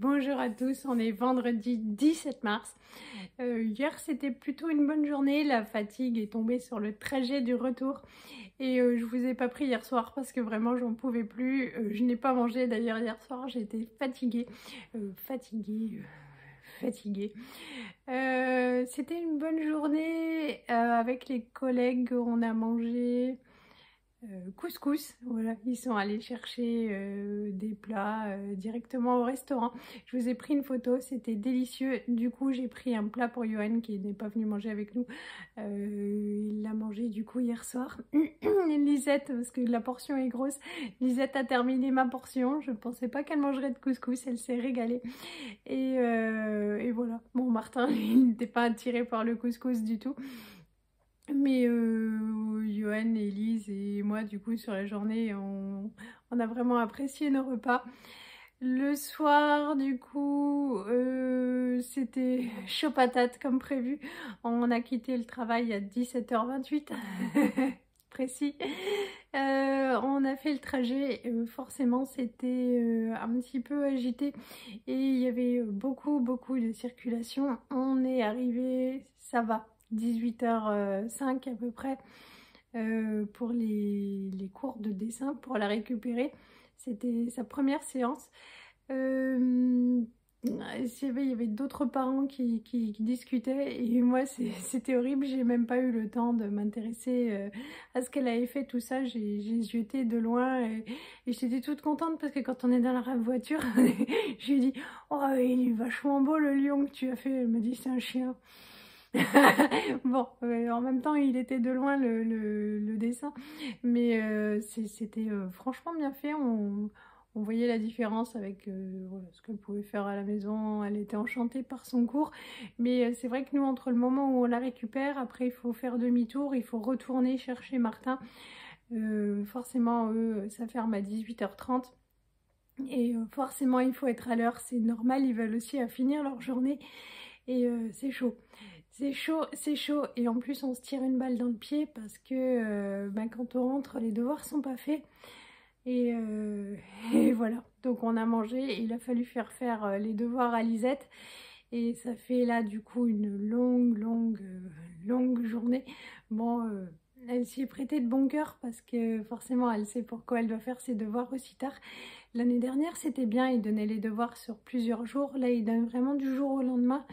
bonjour à tous, on est vendredi 17 mars. Hier c'était plutôt une bonne journée, la fatigue est tombée sur le trajet du retour et je vous ai pas pris hier soir parce que vraiment j'en pouvais plus. Je n'ai pas mangé d'ailleurs hier soir, j'étais fatiguée. Fatiguée. C'était une bonne journée avec les collègues, on a mangé couscous, voilà, ils sont allés chercher des plats directement au restaurant. Je vous ai pris une photo, c'était délicieux. Du coup, j'ai pris un plat pour Johan qui n'est pas venu manger avec nous. Il l'a mangé du coup hier soir. Lisette, parce que la portion est grosse, Lisette a terminé ma portion. Je ne pensais pas qu'elle mangerait de couscous, elle s'est régalée. Et voilà, bon, Martin, il n'était pas attiré par le couscous du tout. Mais Johan, Elise et moi, du coup, sur la journée, on a vraiment apprécié nos repas. Le soir, du coup, c'était chaud patate comme prévu. On a quitté le travail à 17h28, précis. On a fait le trajet, forcément c'était un petit peu agité et il y avait beaucoup de circulation. On est arrivé, ça va, 18h05 à peu près pour les cours de dessin, pour la récupérer. C'était sa première séance. Il y avait d'autres parents qui discutaient et moi c'était horrible, j'ai même pas eu le temps de m'intéresser à ce qu'elle avait fait, tout ça. J'ai zioté de loin et j'étais toute contente parce que quand on est dans la voiture je lui ai dit « Oh, il est vachement beau le lion que tu as fait ». Elle me dit « C'est un chien ». Bon, en même temps il était de loin le dessin, mais c'était franchement bien fait. On voyait la différence avec voilà, ce qu'elle pouvait faire à la maison. Elle était enchantée par son cours, mais c'est vrai que nous, entre le moment où on la récupère, après il faut faire demi-tour, il faut retourner chercher Martin. Forcément eux ça ferme à 18h30 et forcément il faut être à l'heure, c'est normal, ils veulent aussi finir leur journée et c'est chaud. C'est chaud et en plus on se tire une balle dans le pied parce que quand on rentre, les devoirs sont pas faits et, et voilà. Donc on a mangé et il a fallu faire les devoirs à Lisette et ça fait là du coup une longue journée. Bon, elle s'y est prêtée de bon cœur parce que forcément elle sait pourquoi elle doit faire ses devoirs aussi tard. L'année dernière c'était bien, il donnait les devoirs sur plusieurs jours, là il donne vraiment du jour au lendemain.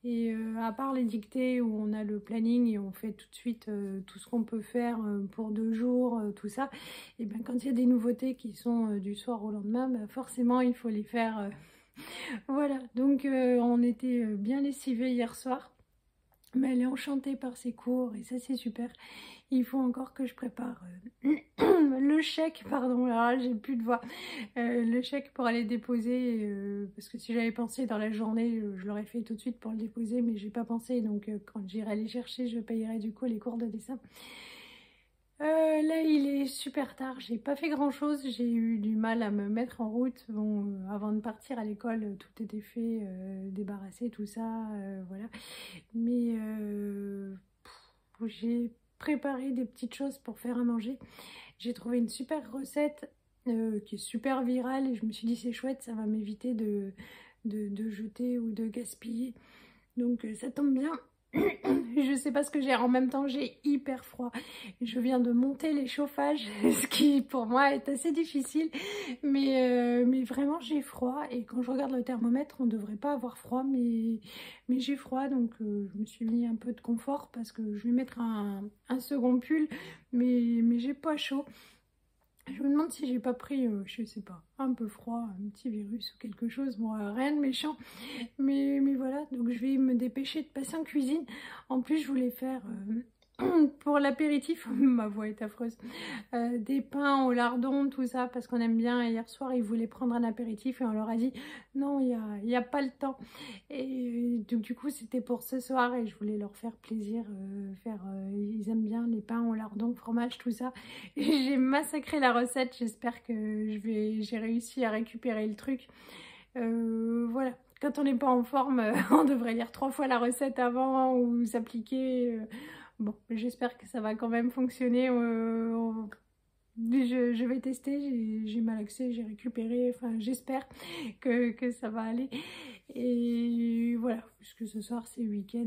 Et à part les dictées où on a le planning et on fait tout de suite tout ce qu'on peut faire pour 2 jours, tout ça, et bien quand il y a des nouveautés qui sont du soir au lendemain, bah forcément il faut les faire. Voilà, donc on était bien lessivés hier soir. Mais elle est enchantée par ses cours et ça c'est super. Il faut encore que je prépare le chèque, pardon, là j'ai plus de voix, le chèque pour aller déposer, parce que si j'avais pensé dans la journée, je l'aurais fait tout de suite pour le déposer, mais j'ai pas pensé, donc quand j'irai les chercher, je payerai du coup les cours de dessin. Là il est super tard, j'ai pas fait grand chose, j'ai eu du mal à me mettre en route. Bon, avant de partir à l'école, tout était fait, débarrassé, tout ça, voilà. Mais j'ai préparé des petites choses pour faire à manger. J'ai trouvé une super recette qui est super virale et je me suis dit c'est chouette, ça va m'éviter de jeter ou de gaspiller. Donc ça tombe bien. Je sais pas ce que j'ai, en même temps j'ai hyper froid. Je viens de monter les chauffages, ce qui pour moi est assez difficile, mais vraiment j'ai froid et quand je regarde le thermomètre on devrait pas avoir froid, mais j'ai froid, donc je me suis mis un peu de confort parce que je vais mettre un second pull, mais j'ai pas chaud. Je me demande si j'ai pas pris, je sais pas, un peu froid, un petit virus ou quelque chose. Bon, rien de méchant, mais voilà. Donc je vais me dépêcher de passer en cuisine. En plus, je voulais faire pour l'apéritif, ma voix est affreuse, des pains au lardon, tout ça, parce qu'on aime bien. Et hier soir, ils voulaient prendre un apéritif et on leur a dit non, il y a pas le temps. Et donc du coup, c'était pour ce soir et je voulais leur faire plaisir, ils aiment bien les pains au lardon, fromage, tout ça. J'ai massacré la recette, j'espère que j'ai réussi à récupérer le truc. Voilà. Quand on n'est pas en forme, on devrait lire 3 fois la recette avant ou s'appliquer. Bon, j'espère que ça va quand même fonctionner. je vais tester, j'ai malaxé, j'ai récupéré, enfin j'espère que ça va aller. Et voilà, puisque ce soir c'est week-end,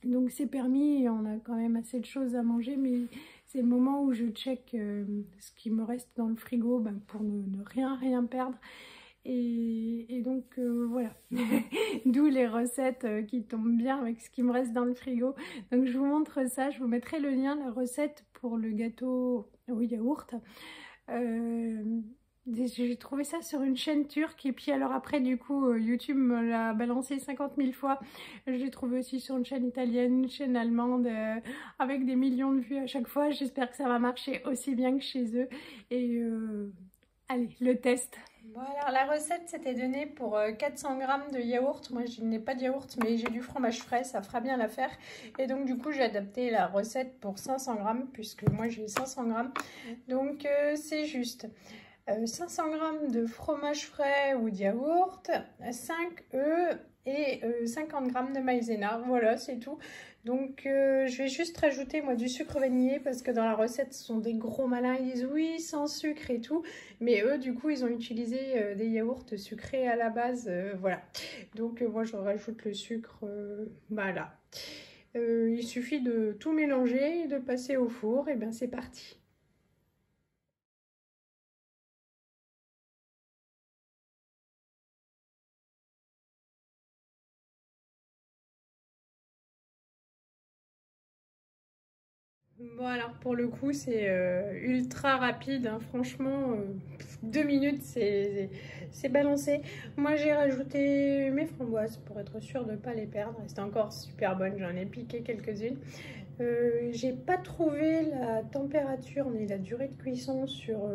donc c'est permis et on a quand même assez de choses à manger, mais c'est le moment où je check ce qui me reste dans le frigo pour ne rien perdre. Et donc voilà, d'où les recettes qui tombent bien avec ce qui me reste dans le frigo. Donc je vous montre ça, je vous mettrai le lien, la recette pour le gâteau au yaourt. J'ai trouvé ça sur une chaîne turque et puis alors après du coup YouTube me l'a balancé 50 000 fois. Je l'ai trouvé aussi sur une chaîne italienne, une chaîne allemande avec des millions de vues à chaque fois. J'espère que ça va marcher aussi bien que chez eux. Et allez, le test. Bon alors la recette c'était donné pour 400 g de yaourt. Moi je n'ai pas de yaourt mais j'ai du fromage frais, ça fera bien l'affaire. Et donc du coup j'ai adapté la recette pour 500 g puisque moi j'ai 500 g. Donc c'est juste 500 g de fromage frais ou de yaourt, 5 œufs et 50 g de maïzena. Voilà, c'est tout. Donc je vais juste rajouter moi du sucre vanillé parce que dans la recette ce sont des gros malins, ils disent oui sans sucre et tout, mais eux du coup ils ont utilisé des yaourts sucrés à la base, voilà. Donc moi je rajoute le sucre, voilà. Il suffit de tout mélanger et de passer au four et bien c'est parti. Bon alors pour le coup c'est ultra rapide, hein. Franchement 2 minutes c'est balancé. Moi j'ai rajouté mes framboises pour être sûre de ne pas les perdre. C'était encore super bonne, j'en ai piqué quelques-unes. J'ai pas trouvé la température ni la durée de cuisson sur,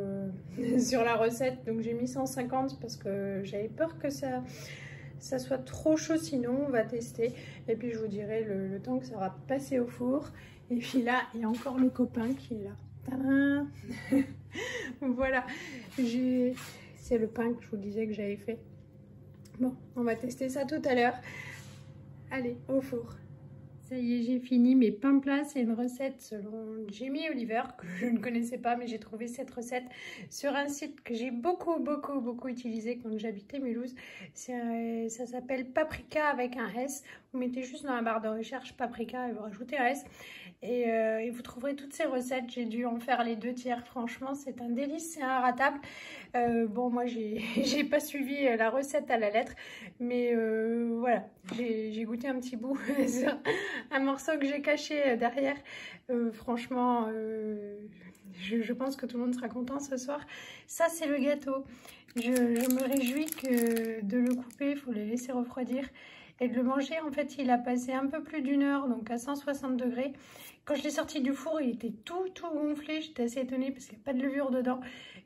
sur la recette, donc j'ai mis 150 parce que j'avais peur que ça soit trop chaud, sinon on va tester et puis je vous dirai le temps que ça aura passé au four. Et puis là il y a encore le copain qui est là. Tadam. Voilà, c'est le pain que je vous disais que j'avais fait. Bon, on va tester ça tout à l'heure. Allez, au four. Ça y est, j'ai fini mes pains plats. C'est une recette selon Jamie Oliver, que je ne connaissais pas, mais j'ai trouvé cette recette sur un site que j'ai beaucoup utilisé quand j'habitais Mulhouse. Ça s'appelle Paprika avec un S. Vous mettez juste dans la barre de recherche Paprika et vous rajoutez un S. Et vous trouverez toutes ces recettes. J'ai dû en faire les 2/3. Franchement, c'est un délice, c'est inratable. Bon, moi, j'ai pas suivi la recette à la lettre, mais voilà, j'ai goûté un petit bout sur un morceau que j'ai caché derrière. Franchement, je pense que tout le monde sera content ce soir. Ça, c'est le gâteau. Je me réjouis que de le couper, il faut le laisser refroidir. Et de le manger, en fait, il a passé un peu plus d'1 heure, donc à 160 degrés. Quand je l'ai sorti du four, il était tout gonflé. J'étais assez étonnée parce qu'il n'y a pas de levure dedans.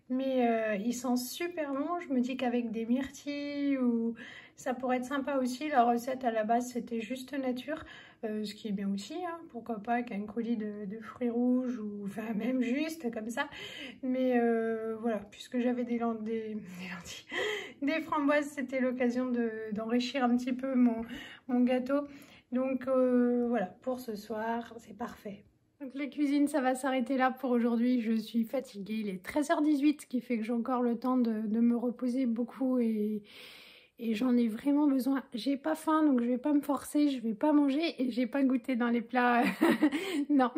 Mais il sent super bon. Je me dis qu'avec des myrtilles, ou ça pourrait être sympa aussi. La recette à la base, c'était juste nature. Ce qui est bien aussi, hein, pourquoi pas avec un coulis de fruits rouges, ou enfin même juste comme ça. Mais voilà, puisque j'avais des lentilles, des framboises, c'était l'occasion d'enrichir un petit peu mon gâteau. Donc voilà, pour ce soir, c'est parfait. Donc la cuisine, ça va s'arrêter là pour aujourd'hui. Je suis fatiguée, il est 13h18, ce qui fait que j'ai encore le temps de me reposer beaucoup et j'en ai vraiment besoin. J'ai pas faim, donc je vais pas me forcer, je vais pas manger et j'ai pas goûté dans les plats. Non,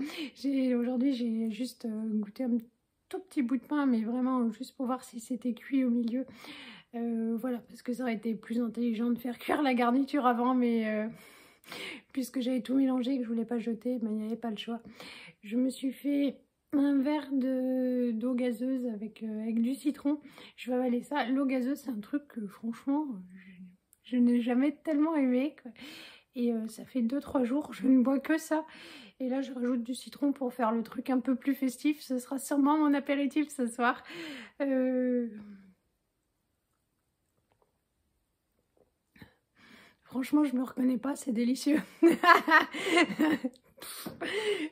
aujourd'hui j'ai juste goûté un tout petit bout de pain, mais vraiment juste pour voir si c'était cuit au milieu. Voilà, parce que ça aurait été plus intelligent de faire cuire la garniture avant, mais puisque j'avais tout mélangé et que je voulais pas jeter, il n'y avait pas le choix. Je me suis fait un verre d'eau gazeuse avec du citron. Je vais avaler ça. L'eau gazeuse, c'est un truc que franchement, je n'ai jamais tellement aimé, quoi. Et ça fait 2-3 jours, je ne bois que ça. Et là, je rajoute du citron pour faire le truc un peu plus festif. Ce sera sûrement mon apéritif ce soir. Franchement, je me reconnais pas, c'est délicieux.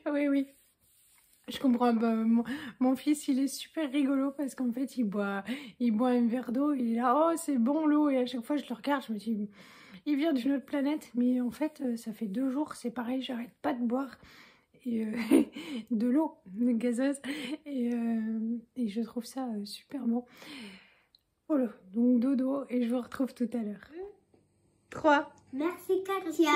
Oui. Je comprends. Mon fils, il est super rigolo parce qu'en fait, il boit un verre d'eau. Il est là, oh, c'est bon l'eau. Et à chaque fois, je le regarde, je me dis, il vient d'une autre planète. Mais en fait, ça fait 2 jours, c'est pareil, j'arrête pas de boire. et de l'eau gazeuse et je trouve ça super bon. Voilà, donc dodo et je vous retrouve tout à l'heure. 3. Merci Katia.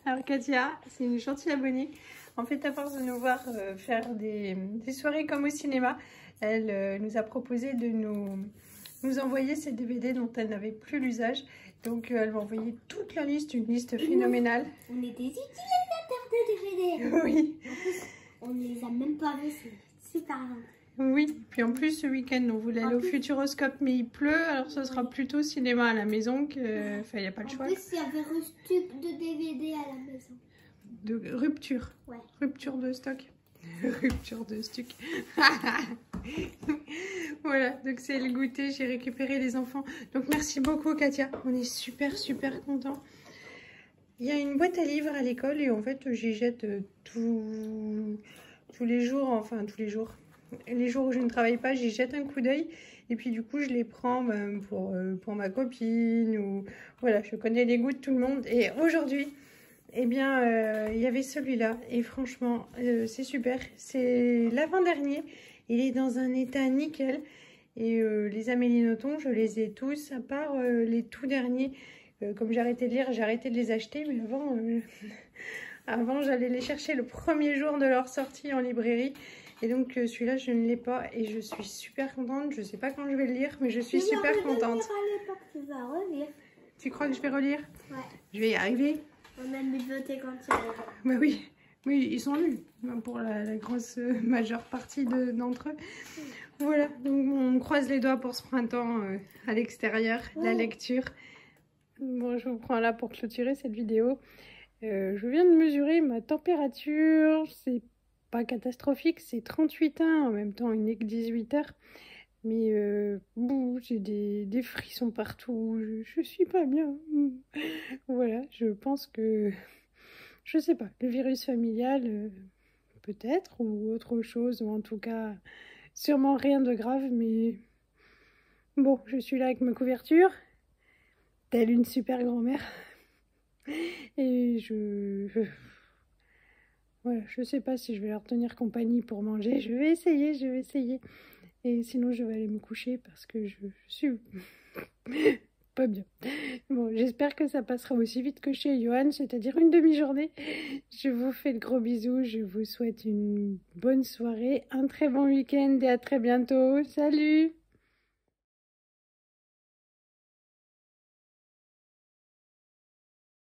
Alors Katia, c'est une gentille abonnée. En fait, à force de nous voir faire des soirées comme au cinéma, elle nous a proposé de nous envoyer ces DVD dont elle n'avait plus l'usage. Donc elle m'a envoyé toute la liste, une liste phénoménale. On est des utilisateurs de DVD. Oui. En plus, on ne les a même pas vus, c'est super long. Oui, puis en plus ce week-end on voulait aller au Futuroscope mais il pleut, alors ce sera plutôt cinéma à la maison que... Enfin, il n'y a pas le choix. En plus, il y avait reçu de DVD à la maison. De rupture. Ouais. Rupture de stock. Rupture de stock. Voilà, donc c'est le goûter, j'ai récupéré les enfants. Donc merci beaucoup Katia, on est super contents. Il y a une boîte à livres à l'école et en fait j'y jette tous les jours, enfin tous les jours. Les jours où je ne travaille pas, j'y jette un coup d'œil. Et puis du coup, je les prends pour ma copine. Ou voilà, je connais les goûts de tout le monde. Et aujourd'hui, eh bien, il y avait celui-là. Et franchement, c'est super. C'est l'avant-dernier. Il est dans un état nickel. Et les Amélie Nothomb, je les ai tous, à part les tout derniers. Comme j'ai arrêté de lire, j'ai arrêté de les acheter. Mais avant, avant j'allais les chercher le premier jour de leur sortie en librairie. Et donc celui-là, je ne l'ai pas et je suis super contente. Je ne sais pas quand je vais le lire, mais je suis super contente. Tu vas relire. Tu crois que je vais relire? Ouais. Je vais y arriver. On a mis voter quand il arrive. Bah oui, oui, ils sont lus pour la grosse majeure partie d'entre eux. Voilà, donc on croise les doigts pour ce printemps à l'extérieur, la lecture. Bon, je vous prends là pour clôturer cette vidéo. Je viens de mesurer ma température, c'est pas catastrophique, c'est 38 ans, en même temps il n'est que 18 h. Mais j'ai des frissons partout, je suis pas bien. Voilà, je pense que, je sais pas, le virus familial peut-être, ou autre chose, ou en tout cas, sûrement rien de grave, mais bon, je suis là avec ma couverture, telle une super grand-mère. Et voilà, je sais pas si je vais leur tenir compagnie pour manger. Je vais essayer. Et sinon, je vais aller me coucher parce que je suis pas bien. Bon, j'espère que ça passera aussi vite que chez Johan, c'est-à-dire une demi-journée. Je vous fais de gros bisous. Je vous souhaite une bonne soirée, un très bon week-end et à très bientôt. Salut!